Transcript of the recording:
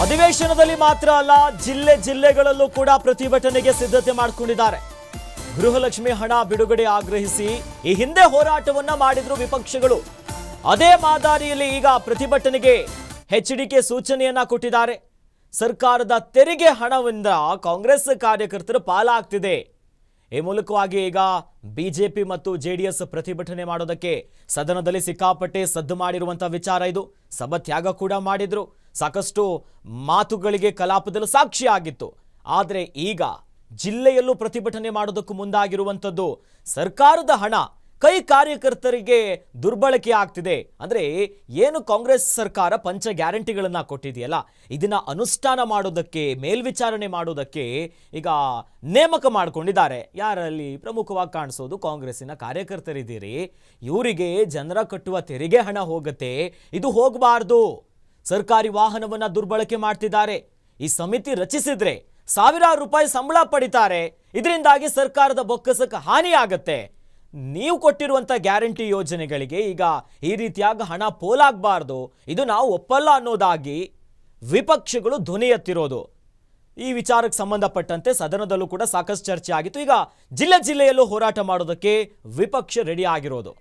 ಅಧಿವೇಶನದಲ್ಲಿ ಮಾತ್ರ ಅಲ್ಲ, ಜಿಲ್ಲೆಗಳಲ್ಲೂ ಕೂಡ ಪ್ರತಿಭಟನೆಗೆ ಸಿದ್ಧತೆ ಮಾಡಿಕೊಂಡಿದ್ದಾರೆ. ಗೃಹಲಕ್ಷ್ಮಿ ಹಣ ಬಿಡುಗಡೆ ಆಗ್ರಹಿಸಿ ಈ ಹಿಂದೆ ಹೋರಾಟವನ್ನ ಮಾಡಿದ್ರು ವಿಪಕ್ಷಗಳು. ಅದೇ ಮಾದರಿಯಲ್ಲಿ ಈಗ ಪ್ರತಿಭಟನೆಗೆ ಎಚ್ಡಿಕೆ ಸೂಚನೆಯನ್ನ ಕೊಟ್ಟಿದ್ದಾರೆ. ಸರ್ಕಾರದ ತೆರಿಗೆ ಹಣದಿಂದ ಕಾಂಗ್ರೆಸ್ ಕಾರ್ಯಕರ್ತರ ಪಾಲಾಗ್ತಿದೆ. ಈ ಮೂಲಕವಾಗಿ ಈಗ ಬಿಜೆಪಿ ಮತ್ತು ಜೆಡಿಎಸ್ ಪ್ರತಿಭಟನೆ ಮಾಡೋದಕ್ಕೆ ಸದನದಲ್ಲಿ ಸಿಕ್ಕಾಪಟ್ಟೆ ಸದ್ದು ಮಾಡಿರುವಂತಹ ವಿಚಾರ ಇದು. ಸಭಾತ್ಯಾಗ ಕೂಡ ಮಾಡಿದ್ರು. ಸಾಕಷ್ಟು ಮಾತುಗಳಿಗೆ ಕಲಾಪದಲ್ಲಿ ಸಾಕ್ಷಿಯಾಗಿತ್ತು. ಆದರೆ ಈಗ ಜಿಲ್ಲೆಯಲ್ಲೂ ಪ್ರತಿಭಟನೆ ಮಾಡೋದಕ್ಕೂ ಮುಂದಾಗಿರುವಂಥದ್ದು ಸರ್ಕಾರದ ಹಣ ಕೈ ಕಾರ್ಯಕರ್ತರಿಗೆ ದುರ್ಬಳಕೆ ಆಗ್ತಿದೆ. ಅಂದರೆ ಏನು ಕಾಂಗ್ರೆಸ್ ಸರ್ಕಾರ ಪಂಚ ಗ್ಯಾರಂಟಿಗಳನ್ನು ಕೊಟ್ಟಿದೆಯಲ್ಲ, ಇದನ್ನ ಅನುಷ್ಠಾನ ಮಾಡೋದಕ್ಕೆ, ಮೇಲ್ವಿಚಾರಣೆ ಮಾಡೋದಕ್ಕೆ ಈಗ ನೇಮಕ ಮಾಡಿಕೊಂಡಿದ್ದಾರೆ. ಯಾರಲ್ಲಿ ಪ್ರಮುಖವಾಗಿ ಕಾಣಿಸೋದು ಕಾಂಗ್ರೆಸ್ಸಿನ ಕಾರ್ಯಕರ್ತರಿದ್ದೀರಿ. ಇವರಿಗೆ ಜನರ ಕಟ್ಟುವ ತೆರಿಗೆ ಹಣ ಹೋಗುತ್ತೆ, ಇದು ಹೋಗಬಾರ್ದು. ಸರ್ಕಾರಿ ವಾಹನವನ್ನು ದುರ್ಬಳಕೆ ಮಾಡ್ತಿದ್ದಾರೆ. ಈ ಸಮಿತಿ ರಚಿಸಿದ್ರೆ ಸಾವಿರಾರು ರೂಪಾಯಿ ಸಂಬಳ ಪಡಿತಾರೆ. ಇದರಿಂದಾಗಿ ಸರ್ಕಾರದ ಬೊಕ್ಕಸಕ್ಕೆ ಹಾನಿ ಆಗತ್ತೆ. ನೀವು ಕೊಟ್ಟಿರುವಂಥ ಗ್ಯಾರಂಟಿ ಯೋಜನೆಗಳಿಗೆ ಈಗ ಈ ರೀತಿಯಾಗಿ ಹಣ ಪೋಲಾಗಬಾರ್ದು, ಇದು ನಾವು ಒಪ್ಪಲ್ಲ ಅನ್ನೋದಾಗಿ ವಿಪಕ್ಷಗಳು ಧ್ವನಿ ಎತ್ತಿರೋದು. ಈ ವಿಚಾರಕ್ಕೆ ಸಂಬಂಧಪಟ್ಟಂತೆ ಸದನದಲ್ಲೂ ಕೂಡ ಸಾಕಷ್ಟು ಚರ್ಚೆ ಆಗಿತ್ತು. ಈಗ ಜಿಲ್ಲೆಯಲ್ಲೂ ಹೋರಾಟ ಮಾಡೋದಕ್ಕೆ ವಿಪಕ್ಷ ರೆಡಿ ಆಗಿರೋದು.